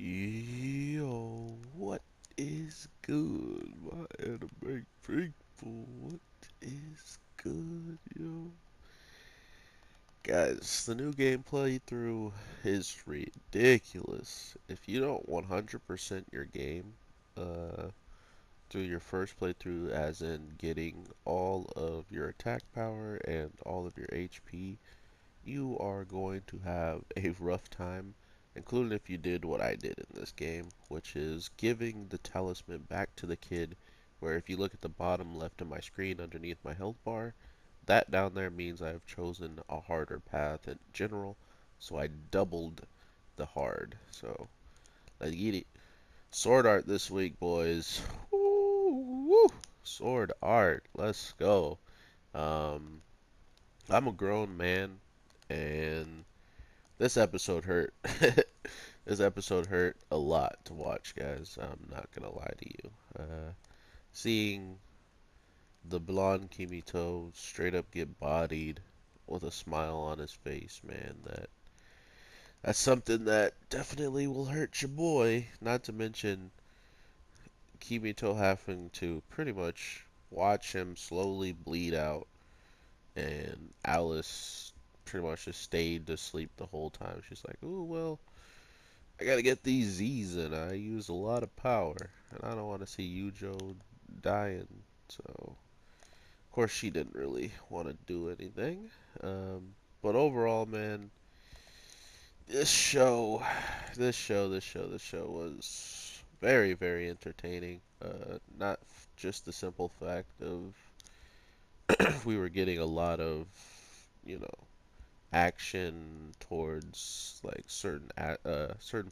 Yo, what is good, my anime people? What is good, yo? Guys, the new game playthrough is ridiculous. If you don't 100% your game, uh, through your first playthrough, as in getting all of your attack power and all of your HP, you are going to have a rough time, including if you did what I did in this game, which is giving the talisman back to the kid, where if you look at the bottom left of my screen underneath my health bar, that down there means I've chosen a harder path in general, so I doubled the hard. So, let's get it. Sword art this week, boys. Woo, woo. Sword art, let's go. Um, I'm a grown man, and this episode hurt. This episode hurt a lot to watch, guys. I'm not gonna lie to you. Seeing the blonde Kimito straight up get bodied with a smile on his face, man, that's something that definitely will hurt your boy. Not to mention Kimito having to pretty much watch him slowly bleed out, and Alice pretty much just stayed asleep the whole time. She's like, "Ooh, well, I gotta get these Z's in. I use a lot of power, and I don't want to see Yujo dying." So, of course, she didn't really want to do anything. But overall, man, this show, this show was very, very entertaining. Not just the simple fact of we were getting a lot of, you know, action towards like certain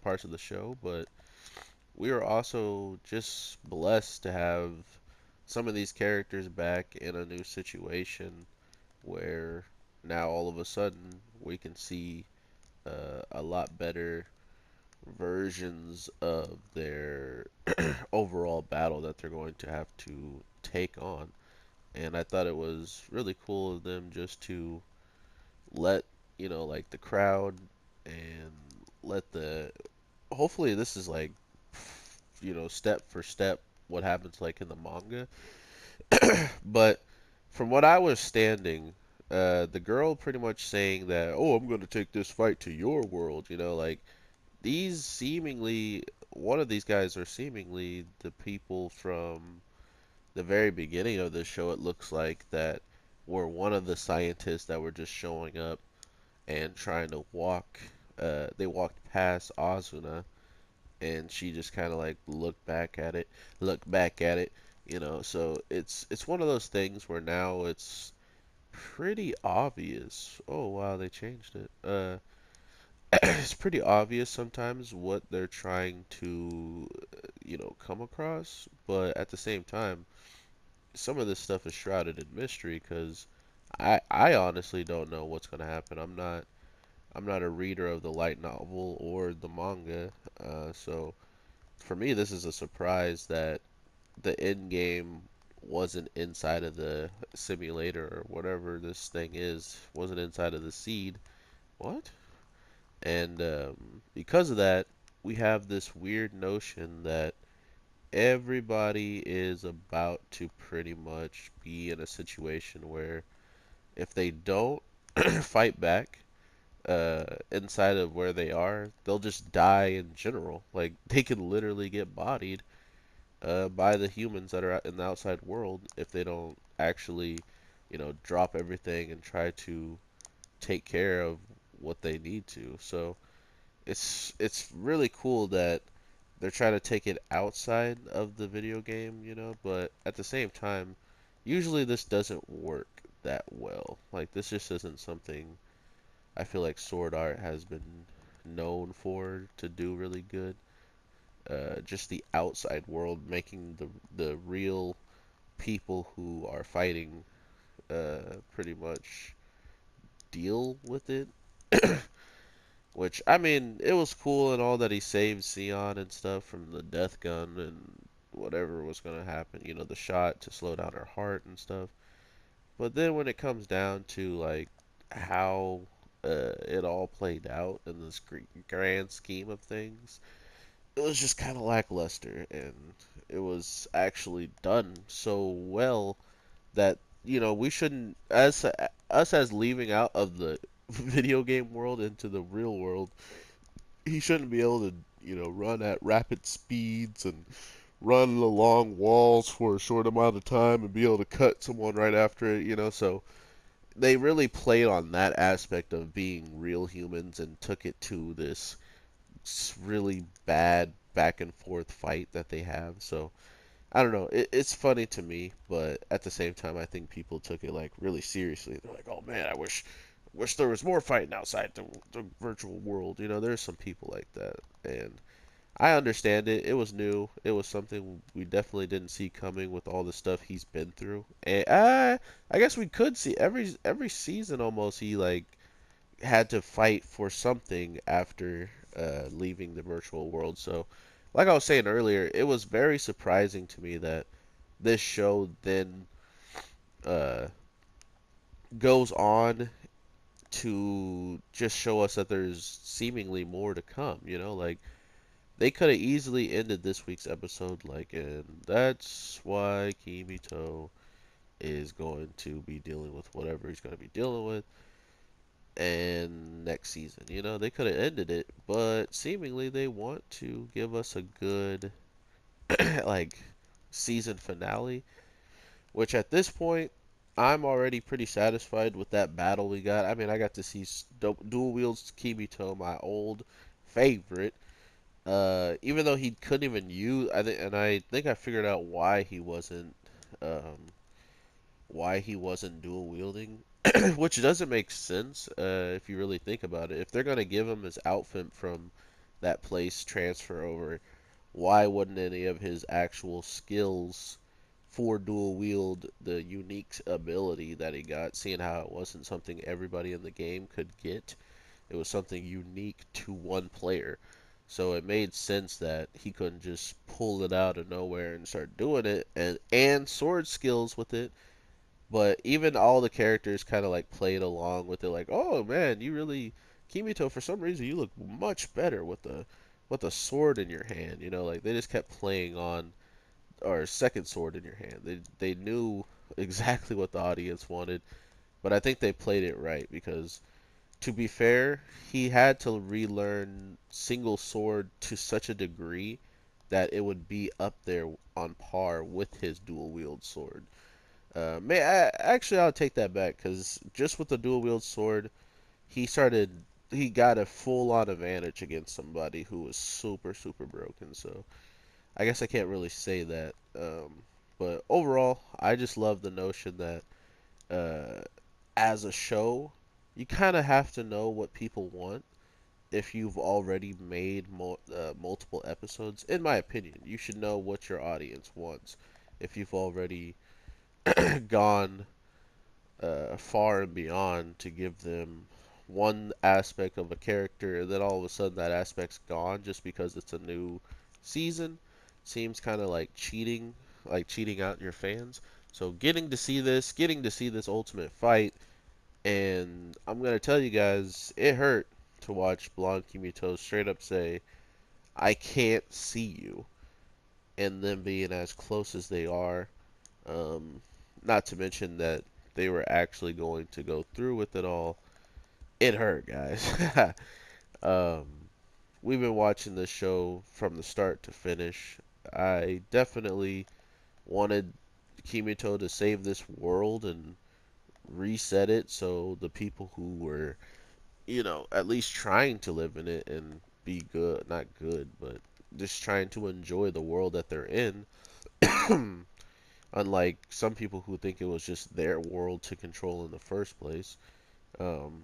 parts of the show, but we were also just blessed to have some of these characters back in a new situation where now all of a sudden we can see a lot better versions of their overall battle that they're going to have to take on. And I thought it was really cool of them just to let, like the crowd and let the hopefully this is like step for step what happens like in the manga. But from what I was standing, the girl pretty much saying that, "Oh, I'm going to take this fight to your world," like these seemingly, one of these guys are seemingly the people from the very beginning of this show, it looks like, that were one of the scientists that were just showing up and trying to walk. They walked past Azuna, and she just kind of like looked back at it, So it's one of those things where now it's pretty obvious. Oh wow, they changed it. It's pretty obvious sometimes what they're trying to, come across, but at the same time, some of this stuff is shrouded in mystery because I honestly don't know what's gonna happen. I'm not a reader of the light novel or the manga, so for me, this is a surprise that the end game wasn't inside of the simulator or whatever this thing is, wasn't inside of the seed. What? And because of that, we have this weird notion that everybody is about to pretty much be in a situation where if they don't fight back inside of where they are, they'll just die in general. Like, they can literally get bodied by the humans that are out in the outside world if they don't actually, drop everything and try to take care of what they need to. So it's really cool that they're trying to take it outside of the video game, but at the same time, usually this doesn't work that well. Like, this just isn't something I feel like Sword Art has been known for to do really good. Just the outside world, making the real people who are fighting pretty much deal with it. Which, I mean, it was cool and all that he saved Sion and stuff from the death gun and whatever was going to happen, the shot to slow down her heart and stuff. But then when it comes down to, like, how it all played out in this grand scheme of things, it was just kind of lackluster, and it was actually done so well that we shouldn't, as us as leaving out of the video game world into the real world, he shouldn't be able to run at rapid speeds and run along walls for a short amount of time and be able to cut someone right after it, so they really played on that aspect of being real humans and took it to this really bad back and forth fight that they have. So I don't know. It's funny to me, but at the same time, I think people took it like really seriously. They're like, "Oh man, wish there was more fighting outside the virtual world." There's some people like that, and I understand it. It was new. It was something we definitely didn't see coming with all the stuff he's been through. And I guess we could see every season almost he like had to fight for something after leaving the virtual world. So, like I was saying earlier, it was very surprising to me that this show then uh, goes on to just show us that there's seemingly more to come. Like they could have easily ended this week's episode like, and that's why Kimito is going to be dealing with whatever he's going to be dealing with and next season. They could have ended it, but seemingly they want to give us a good like season finale, which at this point I'm already pretty satisfied with that battle we got. I mean, I got to see dual wields Kimito, my old favorite. Even though he couldn't even use, I think I figured out um, why he wasn't dual wielding, which doesn't make sense if you really think about it. If they're gonna give him his outfit from that place transfer over, why wouldn't any of his actual skills for dual wield, the unique ability that he got, seeing how it wasn't something everybody in the game could get, it was something unique to one player. So it made sense that he couldn't just pull it out of nowhere and start doing it, and sword skills with it. But even all the characters kind of like played along with it, like, oh man, you really Kimito, for some reason you look much better with a sword in your hand. Like they just kept playing on, or second sword in your hand. They knew exactly what the audience wanted, but I think they played it right because, to be fair, he had to relearn single sword to such a degree that it would be up there on par with his dual wield sword. Actually, I'll take that back because just with the dual wield sword, he started he got a full on advantage against somebody who was super super broken. So I guess I can't really say that. But overall, I just love the notion that uh, as a show, you kind of have to know what people want if you've already made multiple episodes. In my opinion, you should know what your audience wants if you've already gone far and beyond to give them one aspect of a character, and then all of a sudden that aspect's gone just because it's a new season. Seems kind of like cheating out your fans. So getting to see this ultimate fight, and I'm gonna tell you guys, it hurt to watch Blonde Kimito straight up say, "I can't see you," and them being as close as they are. Um, Not to mention that they were actually going to go through with it all. It hurt, guys. um, we've been watching this show from the start to finish. I definitely wanted Kimito to save this world and reset it so the people who were, at least trying to live in it and be good, not good, but just trying to enjoy the world that they're in. Unlike some people who think it was just their world to control in the first place. Um,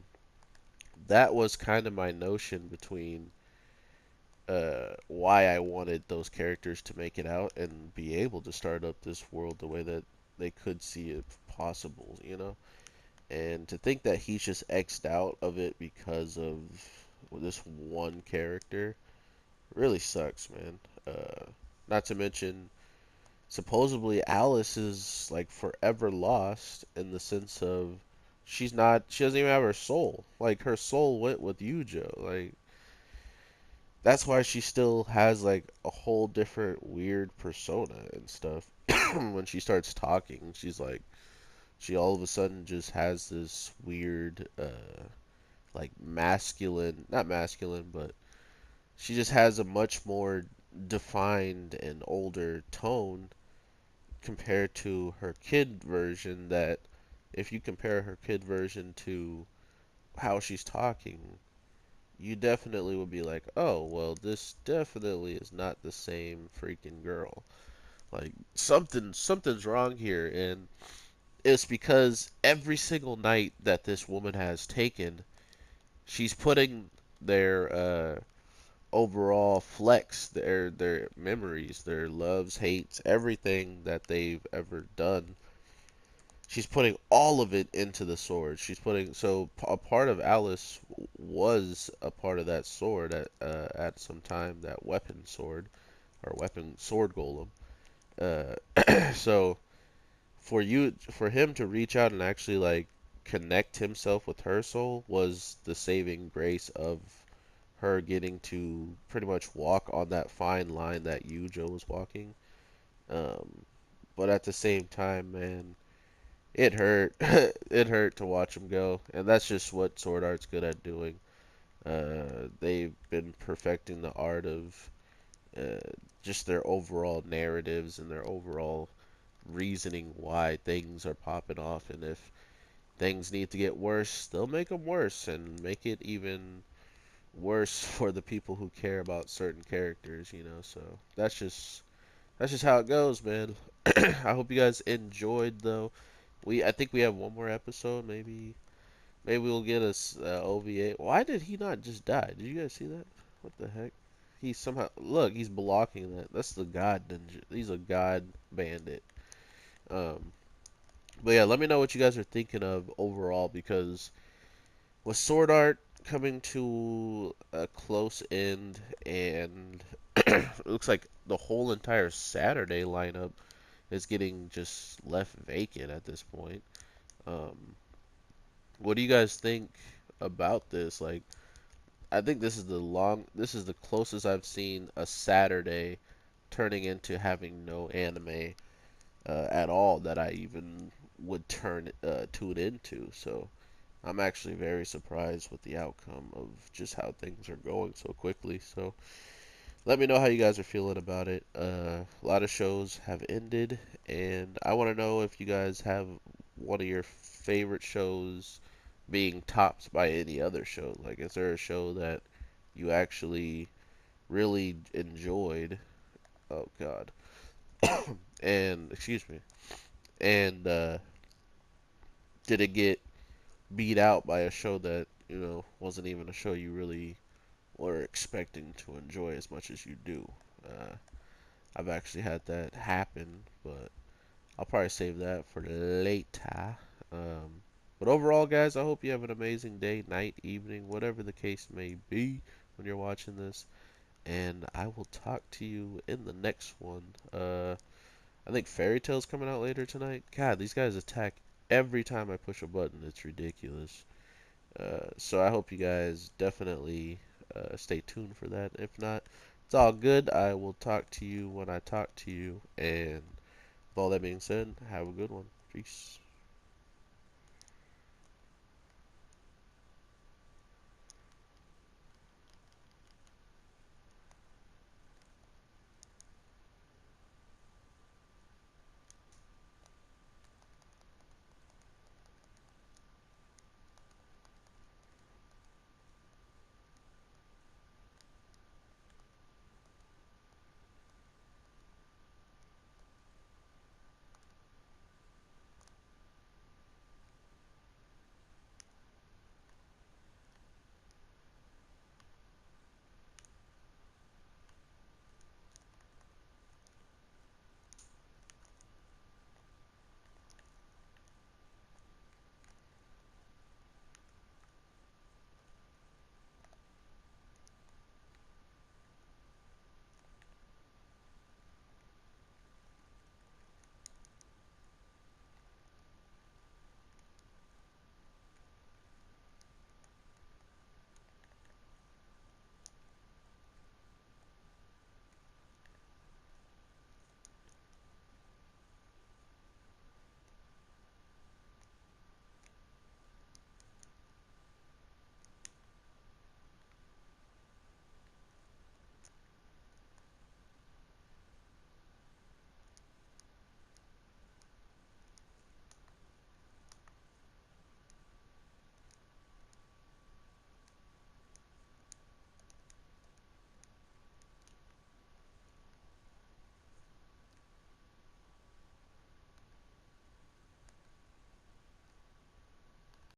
that was kind of my notion between why I wanted those characters to make it out and be able to start up this world the way that they could see it possible, And to think that he's just X'd out of it because of this one character really sucks, man. Not to mention, supposedly Alice is like forever lost in the sense of she doesn't even have her soul. Like her soul went with Yujo. Like that's why she still has like a whole different weird persona and stuff. When she starts talking, she's like she all of a sudden just has this weird like masculine, not masculine, but she just has a much more defined and older tone compared to her kid version. That if you compare her kid version to how she's talking, you definitely would be like, oh, well, this definitely is not the same freaking girl. Like something's wrong here, and it's because every single night that this woman has taken, she's putting their overall flex, their memories, their loves, hates, everything that they've ever done. She's putting all of it into the sword. She's putting so a part of Alice was a part of that sword at some time, that weapon sword or weapon sword golem. So for him to reach out and actually like connect himself with her soul was the saving grace of her getting to pretty much walk on that fine line that Joe was walking. Um, but at the same time, man, it hurt. It hurt to watch him go, and that's just what Sword Art's good at doing. They've been perfecting the art of uh, just their overall narratives and their overall reasoning why things are popping off, and if things need to get worse, they'll make them worse and make it even worse for the people who care about certain characters, you know. So that's just how it goes, man. I hope you guys enjoyed though. I think we have one more episode, maybe we'll get us OVA. Why did he not just die? Did you guys see that? What the heck? He somehow look, he's blocking that. That's the god ninja. He's a god bandit. Um, but yeah, let me know what you guys are thinking of overall because with Sword Art coming to a close end and it looks like the whole entire Saturday lineup is getting just left vacant at this point. Um, what do you guys think about this? Like, I think this is the closest I've seen a Saturday turning into having no anime at all that I even would tune into. So I'm actually very surprised with the outcome of just how things are going so quickly. So let me know how you guys are feeling about it. A lot of shows have ended, and I want to know if you guys have one of your favorite shows being topped by any other show. Like, is there a show that you actually really enjoyed? Oh God, and excuse me, and did it get beat out by a show that wasn't even a show you really were expecting to enjoy as much as you do? Uh, I've actually had that happen, but I'll probably save that for later. Um, but overall, guys, I hope you have an amazing day, night, evening, whatever the case may be when you're watching this. And I will talk to you in the next one. I think Fairy Tail's coming out later tonight. God, these guys attack every time I push a button. It's ridiculous. So I hope you guys definitely stay tuned for that. If not, it's all good. I will talk to you when I talk to you. And with all that being said, have a good one. Peace.